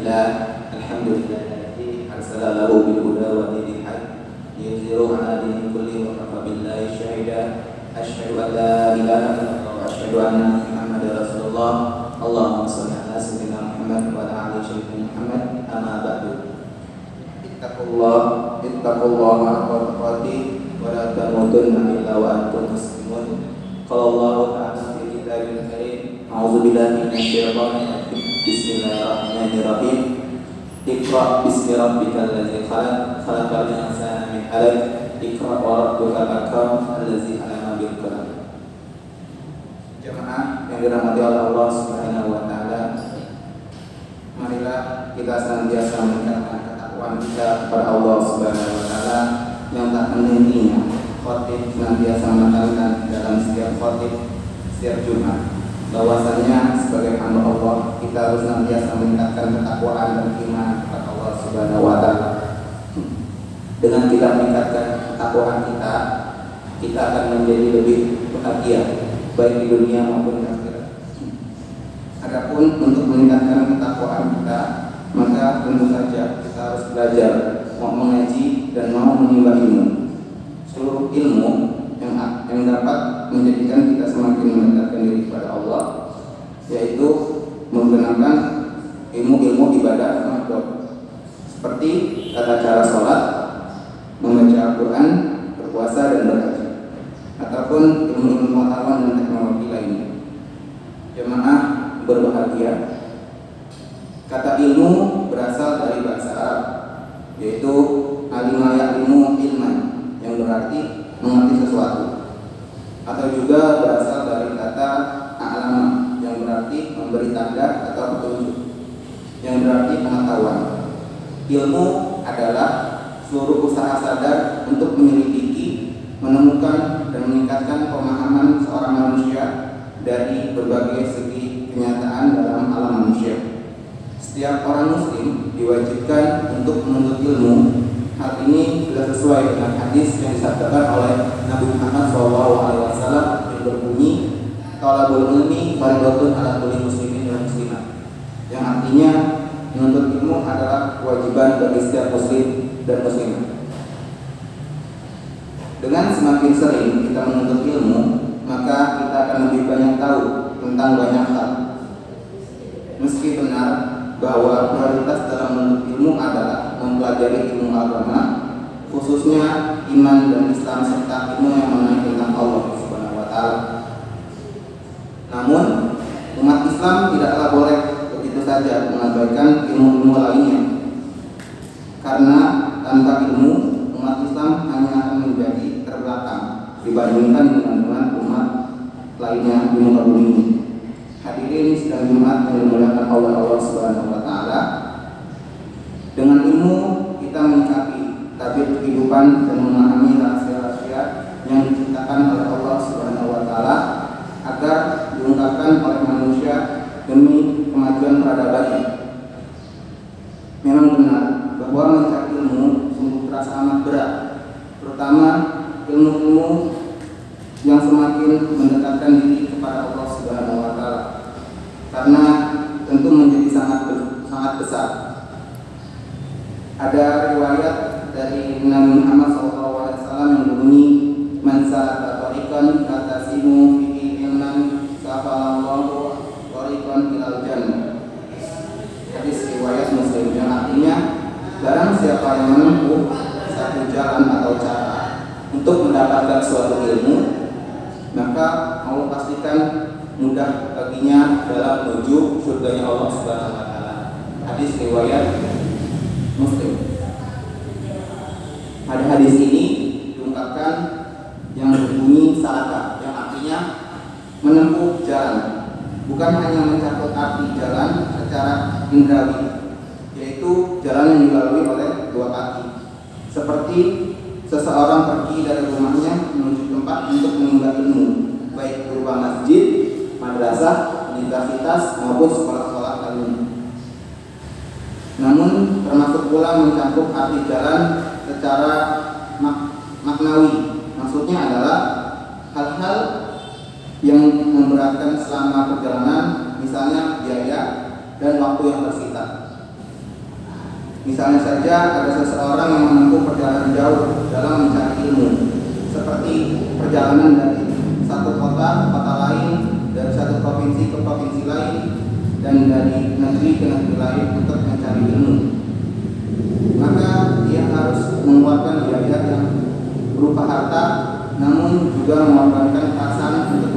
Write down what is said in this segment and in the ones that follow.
لله الحمد لله الذي أرسل له بالهدى ودين الحق ليظهره على دين كله وكفى بالله شهيدا أشهد أن لا إله إلا الله وأشهد أن محمدا رسول الله اللهم صل على سيدنا محمد وعلى آل سيدنا محمد أما بعد اتقوا الله حق تقاته ولا تموتن إلا وأنتم مسلمون قال الله تعالى في كتابه الكريم أعوذ بالله من الشيطان الرجيم بسم الله الرحمن الرحيم اقرأ باسم ربك الذي خلق الإنسان من علق اقرأ وربك الأكرم الذي علم بالقلم. Jemaah yang dirahmati oleh Allah Subhanahu wa taala, marilah kita senantiasa meningkatkan ketakwaan kita kepada Allah Subhanahu wa taala yang tak henti-hentinya. Khotib senantiasa menekankan dalam setiap khotib setiap Jumat bahwasanya sebagai hamba Allah kita harus senantiasa meningkatkan ketakwaan dan iman kepada Allah Subhanahu wa taala. Dengan kita meningkatkan ketakwaan kita akan menjadi lebih bahagia baik di dunia maupun di akhirat. Adapun untuk meningkatkan ketakwaan kita, maka tentu saja kita harus belajar, mau mengaji dan mau menimba ilmu. Seluruh ilmu yang dapat menjadikan kita semakin mendekatkan diri kepada Allah, yaitu menggunakan ilmu-ilmu ibadah makhluk seperti tata cara sholat, membaca Al-Quran, berpuasa dan berhaji, ataupun ilmu-ilmu pengetahuan dan teknologi lainnya. Jemaah berbahagia. Kata ilmu berasal dari bahasa Arab, yaitu alima ya'limu ilman, yang berarti mengerti sesuatu, atau juga berasal dari kata a'lama, yang berarti memberi tanda atau petunjuk, yang berarti pengetahuan. Ilmu adalah seluruh usaha sadar untuk menyelidiki, menemukan dan meningkatkan pemahaman seorang manusia dari berbagai segi kenyataan dalam alam manusia. Setiap orang muslim diwajibkan untuk menuntut ilmu. Hal ini sudah sesuai dengan hadis yang disabdakan oleh Nabi Muhammad SAW yang berbunyi, "Talabul ilmi fardhatun 'ala kulli muslimin wa muslimah," yang artinya menuntut ilmu adalah kewajiban bagi setiap muslim dan muslimah. Dengan semakin sering kita menuntut ilmu, maka kita akan lebih banyak tahu tentang banyak hal. Meski benar bahwa prioritas dalam menuntut ilmu adalah mempelajari ilmu agama, khususnya iman dan Islam serta ilmu yang mengenai tentang Allah Subhanahu wa taala. Namun, umat Islam tidaklah boleh begitu saja mengabaikan ilmu-ilmu lainnya. Karena tanpa ilmu, umat Islam hanya akan menjadi terbelakang dibandingkan dengan umat lainnya di muka bumi ini. Hadirin sidang Jumat yang dimuliakan oleh Allah Subhanahu wa taala. Dengan ilmu kita menyikapi tabir kehidupan dan memahami rahasia-rahasia yang diciptakan oleh Allah Subhanahu wa taala agar diungkapkan oleh manusia demi kemajuan peradabannya. Memang benar bahwa mencari ilmu sungguh terasa amat berat, terutama ilmu-ilmu yang semakin mendekatkan diri kepada Allah Subhanahu wa taala. Karena tentu menjadi sangat besar. Ada riwayat dari Nabi Muhammad SAW yang berbunyi, "Man salaka tariqan yatasimu fihi ilman safalallahu tariqan ilal jannah." Hadis riwayat Muslim, yang artinya barang siapa yang menempuh satu jalan atau cara untuk mendapatkan suatu ilmu, maka Allah pastikan mudah baginya dalam menuju surganya Allah Subhanahu wa taala. Hadis riwayat Muslim. Pada hadis ini diungkapkan yang berbunyi salaka, yang artinya menempuh jalan, bukan hanya mencakup arti jalan secara indrawi, yaitu jalan yang dilalui oleh dua kaki, seperti seseorang pergi dari rumahnya menuju tempat untuk menimba ilmu, baik berupa masjid, madrasah, universitas maupun sekolah-sekolah lainnya. Namun termasuk pula mencakup arti jalan secara maknawi. Maksudnya adalah hal-hal yang memberatkan selama perjalanan, misalnya biaya dan waktu yang tersita. Misalnya saja ada seseorang yang menempuh perjalanan jauh dalam mencari ilmu, seperti perjalanan dari satu kota ke kota lain, dari satu provinsi ke provinsi lain, dan dari negeri ke negeri lain untuk mencari ilmu. Maka dia harus mengeluarkan biaya yang berupa harta, namun juga mengorbankan perasaan untuk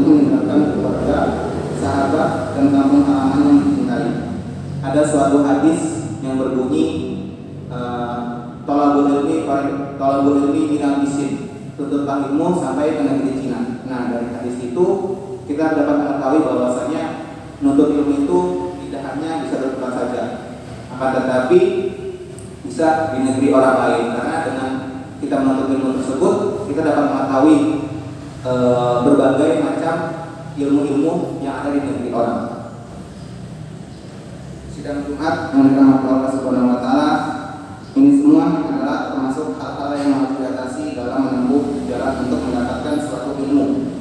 meninggalkan keluarga, sahabat, dan kampung halaman yang dicintai. Ada suatu hadis yang berbunyi talabul ilmi minal bisin, tuntutlah ilmu sampai ke negeri Cina. Nah, dari hadis itu kita dapat mengetahui bahwasanya menuntut ilmu itu tidak hanya bisa bertempat saja, akan tetapi bisa di negeri orang lain, karena dengan kita menuntut ilmu tersebut kita dapat mengetahui berbagai macam ilmu-ilmu yang ada di negeri orang. Sidang Jumat yang dirahmati Allah Subhanahu wa taala, ini semua adalah termasuk hal-hal yang harus diatasi dalam menempuh jalan untuk mendapatkan suatu ilmu.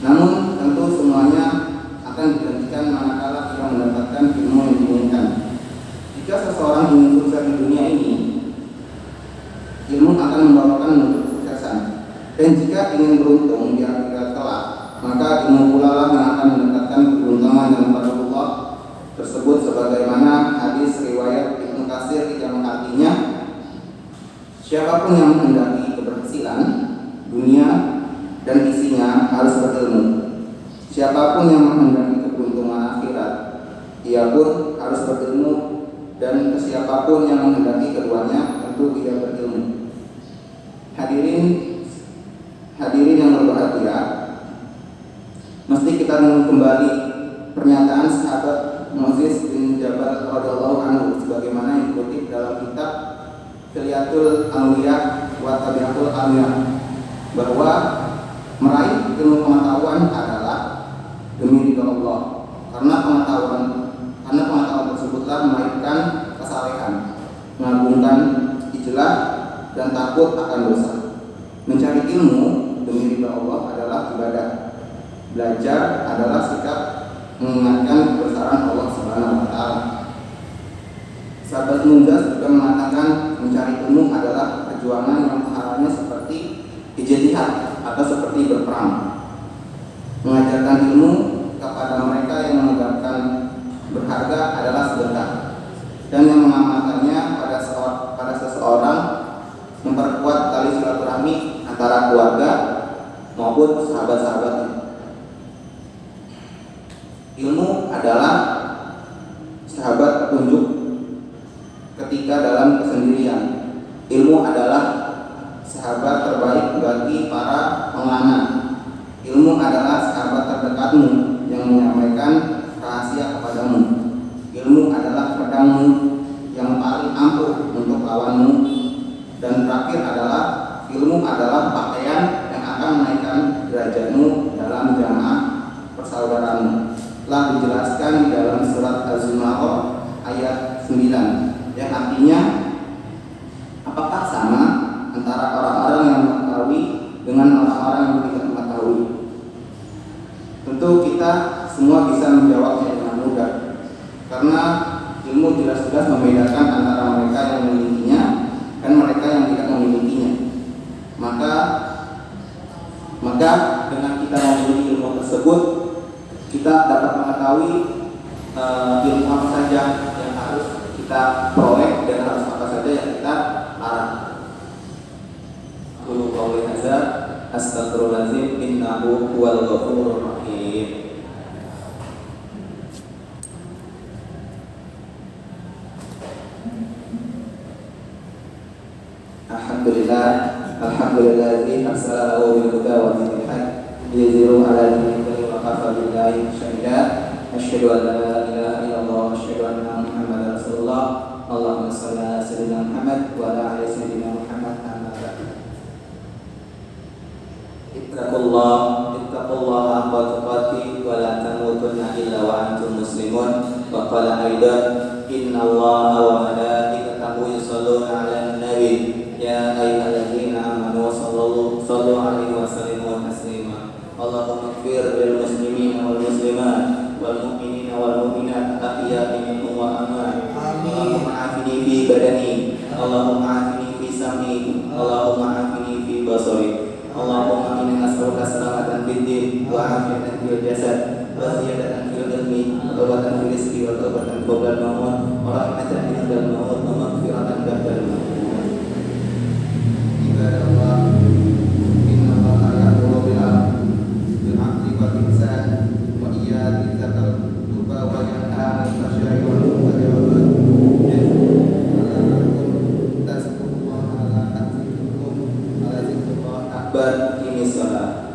Namun tentu semuanya akan digantikan manakala kita mendapatkan ilmu yang diinginkan. Jika seseorang ingin sukses di dunia ini, ilmu akan membawakan menuju kesuksesan. Dan jika ingin beruntung di akhirat kelak, maka ilmu pula lah yang akan mendapatkan keberuntungan dan fadlullah tersebut, sebagaimana hadis riwayat Ibnu Katsir yang artinya, siapapun yang menghendaki keberhasilan dunia dan isinya harus berilmu. Siapapun yang menghendaki keberuntungan akhirat, ia pun harus berilmu, dan siapapun yang menghendaki keduanya tentu ia berilmu. Hadirin yang berbahagia, mesti kita kembali pernyataan sahabat Moses bin Jabal radhiyallahu anhu sebagaimana yang dikutip dalam kitab Hilyatul Awliya wa Tabiatul Awliya, bahwa meraih ilmu pengetahuan adalah demi ridha Allah, karena pengetahuan tersebutlah melahirkan kesalehan, mengagungkan ijlah, dan takut akan dosa. Mencari ilmu demi ridha Allah adalah ibadah. Belajar adalah sikap mengingatkan kebesaran Allah Subhanahu wa taala. Sahabat Mundas juga mengatakan mencari ilmu adalah perjuangan yang pahalanya seperti ijtihad atau seperti berperang. Mengajarkan ilmu kepada mereka yang menganggapkan berharga adalah sedekah, dan yang mengamalkannya pada seseorang memperkuat tali silaturahmi antara keluarga maupun sahabat-sahabatnya. Ilmu adalah sahabat petunjuk ketika dalam kesendirian. Ilmu adalah sahabat terbaik bagi para pengelana. Ilmu adalah sahabat terdekatmu yang menyampaikan rahasia kepadamu. Ilmu adalah pedangmu yang paling ampuh untuk lawanmu. Dan terakhir adalah ilmu adalah pakaian yang akan menaikkan derajatmu dalam jamaah persaudaraanmu. Telah dijelaskan di dalam surat Az-Zumar ayat 9, yang artinya, apakah sama antara orang-orang yang mengetahui dengan orang-orang yang tidak mengetahui? Tentu kita semua bisa menjawabnya dengan mudah, karena ilmu jelas-jelas membedakan antara mereka yang memilikinya dan mereka yang tidak memilikinya. Maka dengan kita memiliki ilmu tersebut, kita dapat mengetahui ilmu apa saja yang harus kita peroleh dan harus apa saja yang kita larang. Qul qawli hadza astaghfirullahalazim innahu huwal ghafurur rahim. Alhamdulillah arsala bil huda wa dinil haq liziru ala dinihi wa kafa billahi syahida. Asyhadu an la ilaha illallah wa asyhadu anna Muhammadar Rasulullah. Allahumma shalli ala sayyidina Muhammad wa ala ali sayyidina Muhammad. Amma ba'd. Ittaqullaha haqqa tuqatih wa la tamutunna illa wa antum muslimun. Wa qala aidan innallaha wa malaikatahu yusholluna 'alan nabi ya ayyuhalladzina amanu sallu alaihi wa sallimu taslima. Allahumma ighfir lil muslimin wal muslimat wal mu'minina wal mu'minat ahya'i minhum wa amwat. Allahumma afini fi badani, Allahumma afini fi sam'i, Allahumma afini fi basari. Allahumma inna nas'aluka salamatan fid din wa afiyatan fil jasad wa ziyadatan fil ilmi wa tawbatan fil rizqi wa tawbatan qabla al-maut wa rahmatan inda al-maut wa maghfiratan ba'da al-maut. Ibadallah, inna Allaha ya'muru bil 'adli wal ihsan wa iyya'i dzakal qurba wa yanha 'anil fahsya'i wal munkari wal baghi. Tazkurullaha la tazkurukum ala dzikrillah akbar. Ini salat.